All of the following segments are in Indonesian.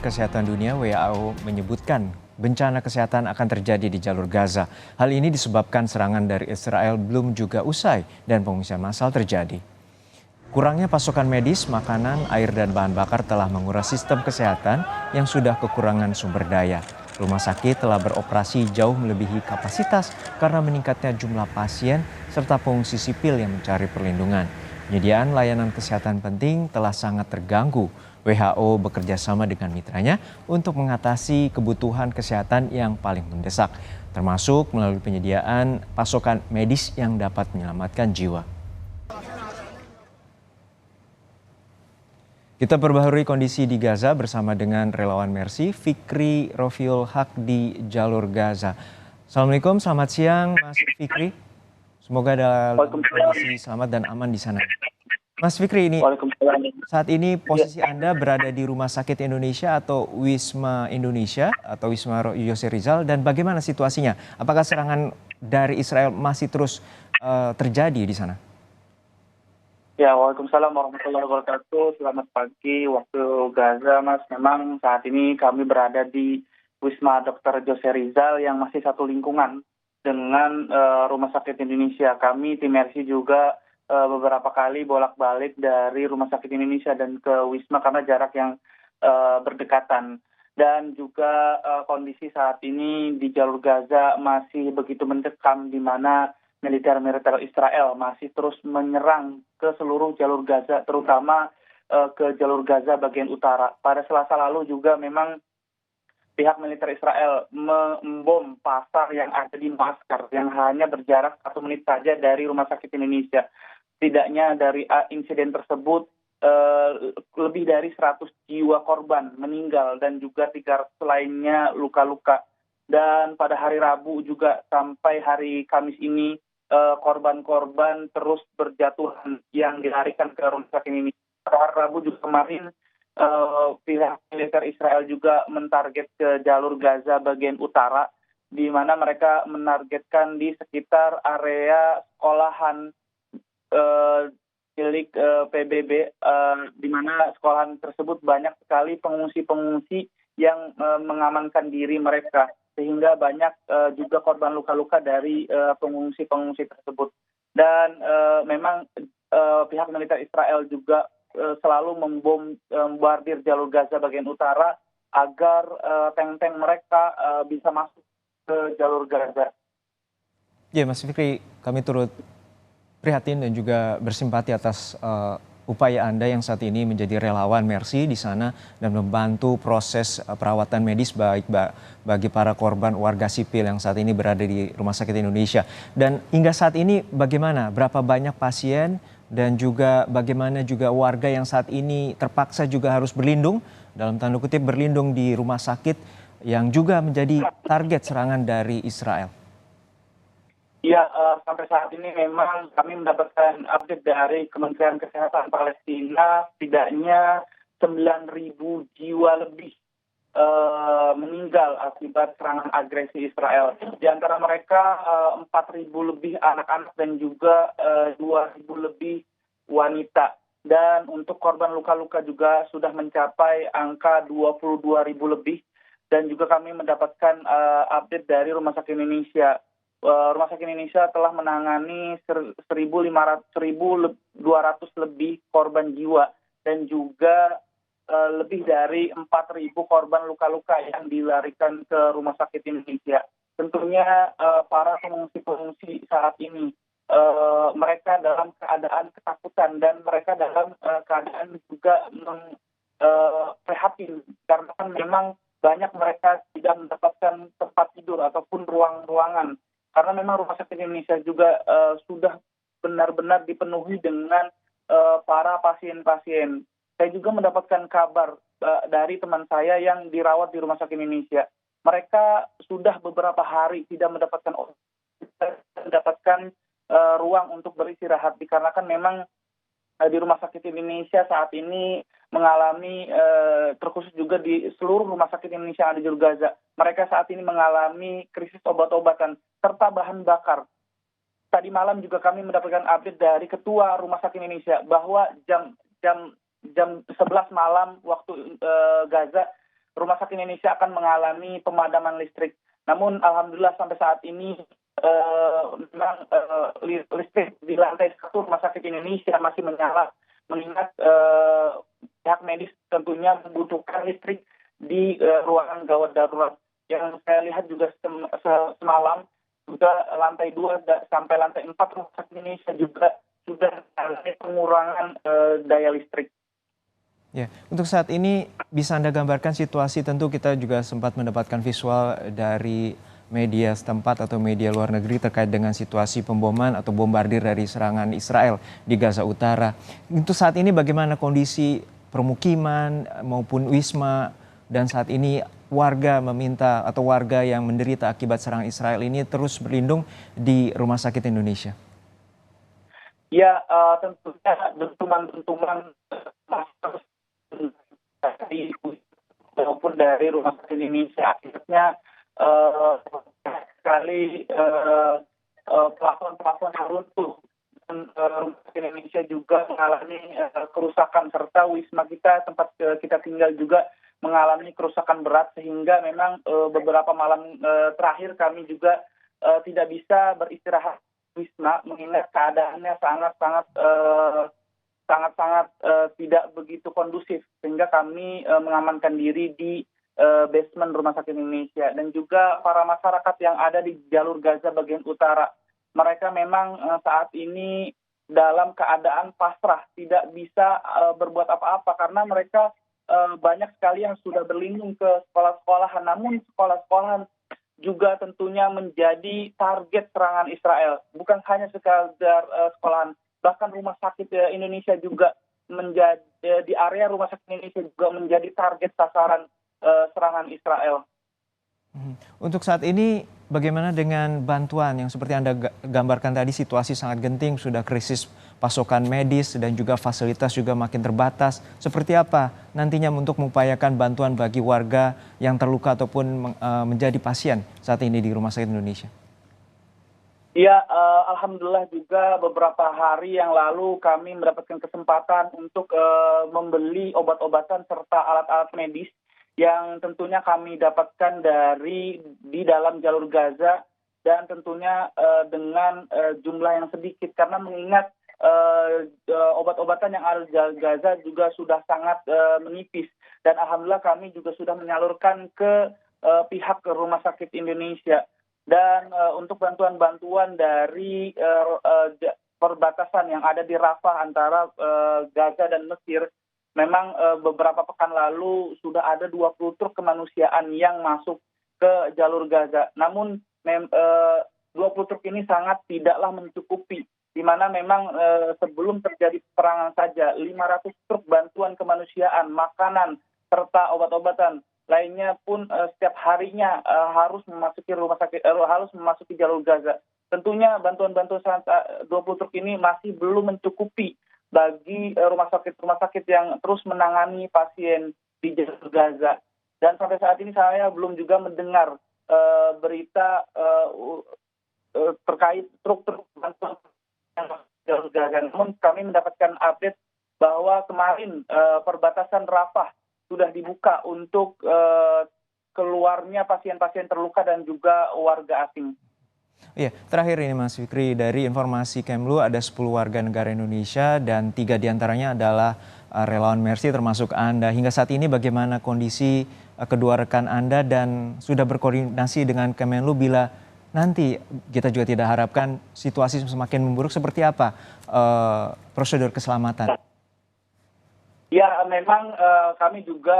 Kesehatan Dunia (WHO) menyebutkan bencana kesehatan akan terjadi di jalur Gaza. Hal ini disebabkan serangan dari Israel belum juga usai dan pengungsian massal terjadi. Kurangnya pasokan medis, makanan, air dan bahan bakar telah menguras sistem kesehatan yang sudah kekurangan sumber daya. Rumah sakit telah beroperasi jauh melebihi kapasitas karena meningkatnya jumlah pasien serta pengungsi sipil yang mencari perlindungan. Penyediaan layanan kesehatan penting telah sangat terganggu. WHO bekerja sama dengan mitranya untuk mengatasi kebutuhan kesehatan yang paling mendesak, termasuk melalui penyediaan pasokan medis yang dapat menyelamatkan jiwa. Kita perbaharui kondisi di Gaza bersama dengan relawan Mercy, Fikri Rofiul Haq di jalur Gaza. Assalamualaikum, selamat siang Mas Fikri. Semoga dalam kondisi selamat dan aman di sana. Mas Fikri, saat ini posisi Anda berada di Rumah Sakit Indonesia atau Wisma Indonesia atau Wisma Yose Rizal, dan bagaimana situasinya? Apakah serangan dari Israel masih terus terjadi di sana? Ya, Waalaikumsalam warahmatullahi wabarakatuh. Selamat pagi waktu Gaza, Mas. Memang saat ini kami berada di Wisma Dr. Yose Rizal yang masih satu lingkungan dengan Rumah Sakit Indonesia. Kami tim Mercy juga beberapa kali bolak-balik dari Rumah Sakit Indonesia dan ke Wisma karena jarak yang berdekatan. Dan juga kondisi saat ini di jalur Gaza masih begitu mencekam, di mana militer Israel masih terus menyerang ke seluruh jalur Gaza, terutama ke jalur Gaza bagian utara. Pada Selasa lalu juga memang pihak militer Israel membom pasar yang ada di Maskar yang hanya berjarak 1 menit saja dari Rumah Sakit Indonesia. Setidaknya dari insiden tersebut lebih dari 100 jiwa korban meninggal dan juga 300 lainnya luka-luka. Dan pada hari Rabu juga sampai hari Kamis ini korban-korban terus berjatuhan yang dilarikan ke Rumah Sakit Indonesia. Pada hari Rabu juga kemarin pihak militer Israel juga mentarget ke jalur Gaza bagian utara, di mana mereka menargetkan di sekitar area sekolahan milik PBB, di mana sekolahan tersebut banyak sekali pengungsi-pengungsi yang mengamankan diri mereka, sehingga banyak juga korban luka-luka dari pengungsi-pengungsi tersebut. Dan memang pihak militer Israel juga selalu membombardir jalur Gaza bagian utara agar tank-tank mereka bisa masuk ke jalur Gaza. Ya, Mas Fikri, kami turut prihatin dan juga bersimpati atas upaya Anda yang saat ini menjadi relawan Mercy di sana dan membantu proses perawatan medis baik bagi para korban warga sipil yang saat ini berada di Rumah Sakit Indonesia. Dan hingga saat ini bagaimana? Berapa banyak pasien dan juga bagaimana juga warga yang saat ini terpaksa juga harus berlindung, dalam tanda kutip berlindung di rumah sakit yang juga menjadi target serangan dari Israel? Ya, sampai saat ini memang kami mendapatkan update dari Kementerian Kesehatan Palestina, setidaknya 9.000 jiwa lebih meninggal akibat serangan agresi Israel. Di antara mereka 4.000 lebih anak-anak dan juga 2.000 lebih wanita. Dan untuk korban luka-luka juga sudah mencapai angka 22.000 lebih. Dan juga kami mendapatkan update dari Rumah Sakit Indonesia. Rumah Sakit Indonesia telah menangani 1.200 lebih korban jiwa dan juga lebih dari 4.000 korban luka-luka yang dilarikan ke Rumah Sakit Indonesia. Tentunya para pengungsi-pengungsi saat ini mereka dalam keadaan ketakutan dan mereka dalam keadaan juga prihatin karena kan memang banyak mereka tidak mendapatkan tempat tidur ataupun ruang-ruangan. Karena memang Rumah Sakit Indonesia juga sudah benar-benar dipenuhi dengan para pasien-pasien. Saya juga mendapatkan kabar dari teman saya yang dirawat di Rumah Sakit Indonesia. Mereka sudah beberapa hari tidak mendapatkan ruang untuk beristirahat, dikarenakan memang di Rumah Sakit Indonesia saat ini mengalami terkhusus juga di seluruh Rumah Sakit Indonesia yang ada di jalur Gaza. Mereka saat ini mengalami krisis obat-obatan serta bahan bakar. Tadi malam juga kami mendapatkan update dari Ketua Rumah Sakit Indonesia bahwa jam 11 malam waktu Gaza Rumah Sakit Indonesia akan mengalami pemadaman listrik. Namun alhamdulillah sampai saat ini memang listrik di lantai 1 Rumah Sakit Indonesia masih menyala, mengingat pihak medis tentunya membutuhkan listrik di ruangan gawat darurat. Yang saya lihat juga semalam juga lantai 2 sampai lantai 4 Rumah Sakit Indonesia juga sudah mengalami pengurangan daya listrik. Ya, untuk saat ini bisa Anda gambarkan situasi, tentu kita juga sempat mendapatkan visual dari media setempat atau media luar negeri terkait dengan situasi pemboman atau bombardir dari serangan Israel di Gaza Utara. Untuk saat ini bagaimana kondisi permukiman maupun wisma, dan saat ini warga meminta atau warga yang menderita akibat serangan Israel ini terus berlindung di Rumah Sakit Indonesia? Ya, tentunya dentuman-dentuman masih terus dari maupun dari Rumah Sakit Indonesia. Akhirnya sekali plafon-plafon yang runtuh, dan Rumah Sakit Indonesia juga mengalami kerusakan, serta wisma kita tempat kita tinggal juga mengalami kerusakan berat, sehingga memang beberapa malam terakhir kami juga tidak bisa beristirahat di wisma, mengingat keadaannya sangat-sangat tidak begitu kondusif, sehingga kami mengamankan diri di basement Rumah Sakit Indonesia. Dan juga para masyarakat yang ada di jalur Gaza bagian utara, mereka memang saat ini dalam keadaan pasrah, tidak bisa berbuat apa-apa karena mereka banyak sekali yang sudah berlindung ke sekolah-sekolahan, namun sekolah-sekolahan juga tentunya menjadi target serangan Israel. Bukan hanya sekadar sekolahan, bahkan Rumah Sakit Indonesia juga menjadi di area Rumah Sakit Indonesia juga menjadi target sasaran serangan Israel. Untuk saat ini bagaimana dengan bantuan yang seperti Anda gambarkan tadi, situasi sangat genting, sudah krisis pasokan medis dan juga fasilitas juga makin terbatas. Seperti apa nantinya untuk mengupayakan bantuan bagi warga yang terluka ataupun menjadi pasien saat ini di Rumah Sakit Indonesia? Ya, alhamdulillah juga beberapa hari yang lalu kami mendapatkan kesempatan untuk membeli obat-obatan serta alat-alat medis yang tentunya kami dapatkan di dalam jalur Gaza, dan tentunya dengan jumlah yang sedikit karena mengingat obat-obatan yang ada di jalur Gaza juga sudah sangat menipis, dan alhamdulillah kami juga sudah menyalurkan ke pihak Rumah Sakit Indonesia. Dan untuk bantuan-bantuan dari perbatasan yang ada di Rafah antara Gaza dan Mesir, memang beberapa pekan lalu sudah ada 20 truk kemanusiaan yang masuk ke jalur Gaza. Namun 20 truk ini sangat tidaklah mencukupi, di mana memang sebelum terjadi peperangan saja 500 truk bantuan kemanusiaan, makanan, serta obat-obatan lainnya pun setiap harinya harus memasuki rumah sakit, harus memasuki jalur Gaza. Tentunya bantuan-bantuan 20 truk ini masih belum mencukupi bagi rumah sakit yang terus menangani pasien di jalur Gaza. Dan sampai saat ini saya belum juga mendengar berita terkait truk-truk bantuan yang masuk ke jalur Gaza. Namun kami mendapatkan update bahwa kemarin perbatasan Rafah sudah dibuka untuk keluarnya pasien-pasien terluka dan juga warga asing. Iya, terakhir ini Mas Fikri, dari informasi Kemlu ada 10 warga negara Indonesia dan 3 diantaranya adalah relawan Mercy termasuk Anda. Hingga saat ini bagaimana kondisi kedua rekan Anda dan sudah berkoordinasi dengan Kemenlu bila nanti kita juga tidak harapkan situasi semakin memburuk, seperti apa prosedur keselamatan? Ya, memang kami juga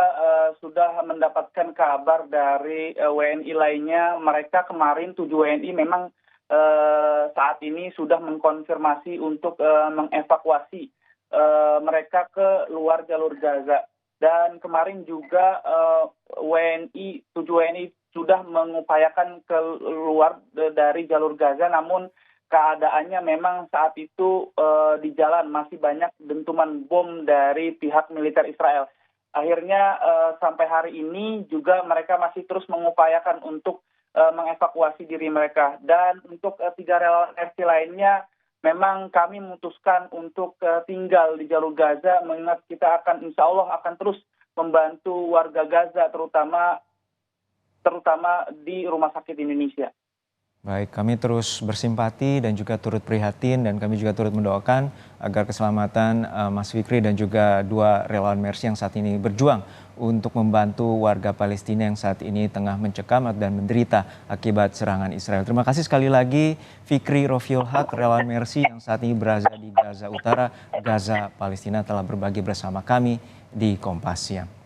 sudah mendapatkan kabar dari WNI lainnya. Mereka kemarin 7 WNI memang saat ini sudah mengkonfirmasi untuk mengevakuasi mereka ke luar jalur Gaza. Dan kemarin juga 7 WNI sudah mengupayakan keluar dari jalur Gaza, namun keadaannya memang saat itu di jalan masih banyak dentuman bom dari pihak militer Israel. Akhirnya sampai hari ini juga mereka masih terus mengupayakan untuk mengevakuasi diri mereka. Dan untuk 3 relawan RC lainnya, memang kami memutuskan untuk tinggal di jalur Gaza, mengingat kita akan insya Allah akan terus membantu warga Gaza, terutama di rumah sakit Indonesia. Baik, kami terus bersimpati dan juga turut prihatin dan kami juga turut mendoakan agar keselamatan Mas Fikri dan juga dua relawan Mercy yang saat ini berjuang untuk membantu warga Palestina yang saat ini tengah mencekam dan menderita akibat serangan Israel. Terima kasih sekali lagi Fikri Rofiul Haq, relawan Mercy yang saat ini berada di Gaza Utara, Gaza, Palestina telah berbagi bersama kami di Kompas Siang.